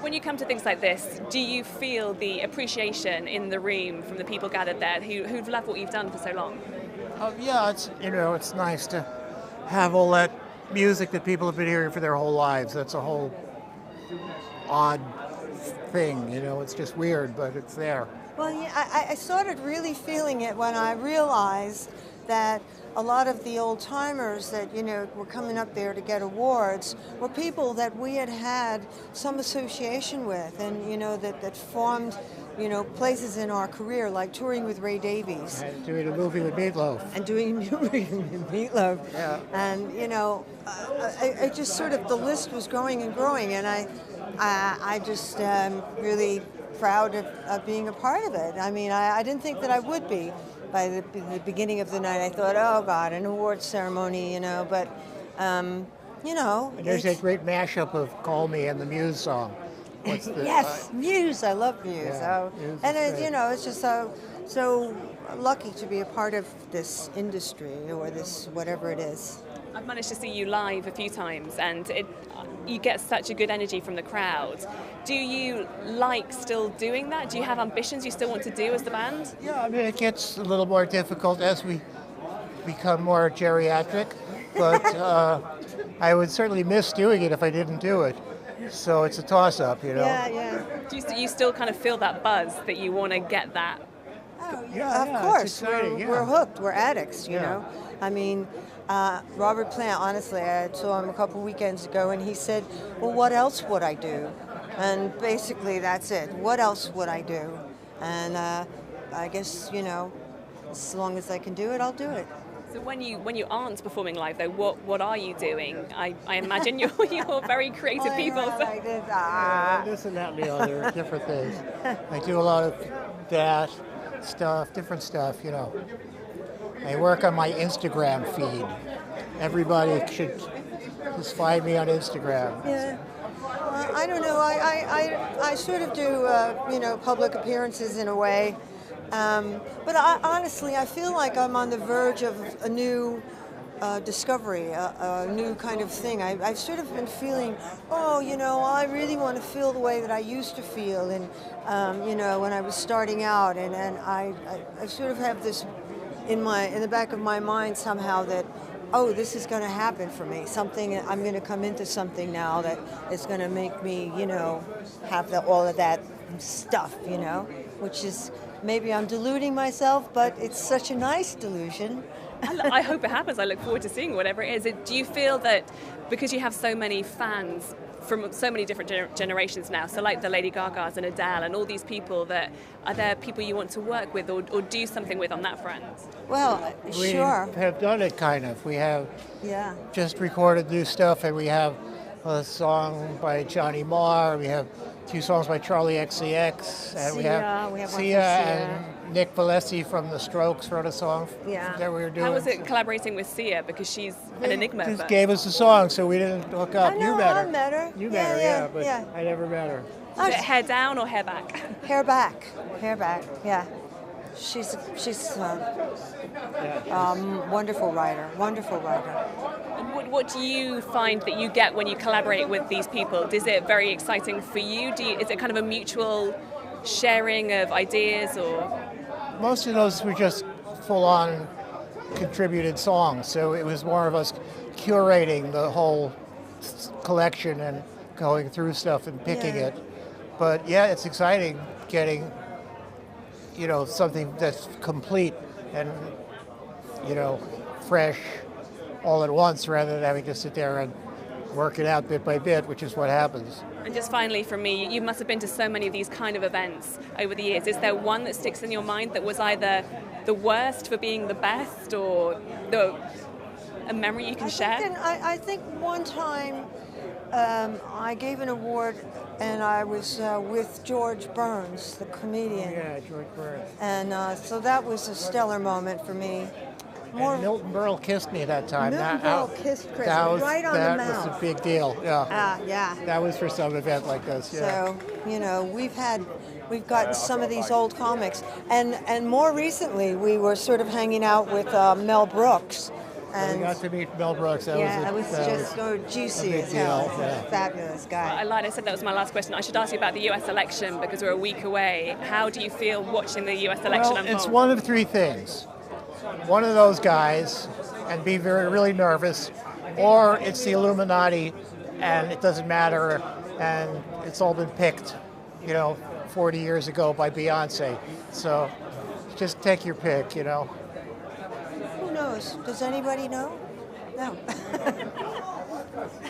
When you come to things like this, do you feel the appreciation in the room from the people gathered there who've loved what you've done for so long? Yeah, it's nice to have all that music that people have been hearing for their whole lives. That's a whole odd thing, It's just weird, but it's there. Well, yeah, I started really feeling it when I realized that a lot of the old timers that, were coming up there to get awards were people that we had had some association with and, that formed, places in our career, like touring with Ray Davies. And doing a movie with Meatloaf. And doing a movie with Meatloaf. Yeah. And, I just sort of, the list was growing and growing, and I just really proud of being a part of it. I mean, I didn't think that I would be. By the beginning of the night, I thought, oh, God, an awards ceremony, but, And there's that great mashup of Call Me and the Muse song. Yes, Muse. I love Muse. Yeah, Muse and, it's it's just so lucky to be a part of this industry or this whatever it is. I've managed to see you live a few times, and you get such a good energy from the crowd. Do you like still doing that? Do you have ambitions you still want to do as the band? Yeah, I mean, it gets a little more difficult as we become more geriatric, but I would certainly miss doing it if I didn't do it. So it's a toss-up, Yeah, yeah. Do you still kind of feel that buzz that you want to get that? Oh, Yeah, of course. exciting, We're hooked. We're addicts, you know. I mean, Robert Plant, honestly, I saw him a couple weekends ago, and he said, well, what else would I do? And basically, that's it. What else would I do? And I guess, as long as I can do it, I'll do it. So when you aren't performing live, though, what are you doing? I imagine you're very creative people. So. This and that and the other, different things. I do a lot of that stuff, different stuff, I work on my Instagram feed. Everybody should just find me on Instagram. Yeah. I don't know. I sort of do, public appearances in a way. But honestly, I feel like I'm on the verge of a new discovery, a new kind of thing. I've sort of been feeling, I really want to feel the way that I used to feel, and when I was starting out, and I sort of have this in the back of my mind somehow that, oh, this is going to happen for me. I'm going to come into something now that is going to make me, have all of that stuff, which is. Maybe I'm deluding myself, but it's such a nice delusion. I hope it happens. I look forward to seeing whatever it is. Do you feel that because you have so many fans from so many different generations now, so like the Lady Gagas and Adele and all these people, that are there people you want to work with or do something with on that front? Well, sure. We have done it kind of. We have just recorded new stuff, and we have a song by Johnny Marr. We have 2 songs by Charlie XCX, and we have Sia and Nick Valesi from The Strokes wrote a song that we were doing. How was it collaborating with Sia? Because she's an enigma. Just gave us a song, so we didn't hook up. I know, You met her. I met her. You met her, but I never met her. Is it hair down or hair back? Hair back. Yeah. She's wonderful writer. And what do you find that you get when you collaborate with these people? Is it very exciting for you? Is it kind of a mutual sharing of ideas, or? Most of those were just full-on contributed songs, so it was more of us curating the whole collection and going through stuff and picking it. But it's exciting getting something that's complete and fresh all at once, rather than having to sit there and work it out bit by bit, which is what happens. And just finally from me, you must have been to so many of these kind of events over the years. Is there one that sticks in your mind that was either the worst for being the best, or a memory you can share? I think one time I gave an award, and I was with George Burns, the comedian. Yeah, George Burns. And so that was a stellar moment for me. And Milton Berle kissed me that time. Milton Berle kissed Chris right on the mouth. That was a big deal. Yeah. Yeah. That was for some event like this. Yeah. So we've got some of these old comics, and more recently we were sort of hanging out with Mel Brooks, We got to meet Mel Brooks. That yeah, was it was just juicy big as hell. deal, yeah. Fabulous guy. I lied, I said that was my last question. I should ask you about the US election because we're a week away. How do you feel watching the US election Well, unfold? it's one of three things. One of those guys and be really nervous, or it's the Illuminati and it doesn't matter and it's all been picked, 40 years ago by Beyonce. So just take your pick, Who knows? Does anybody know? No.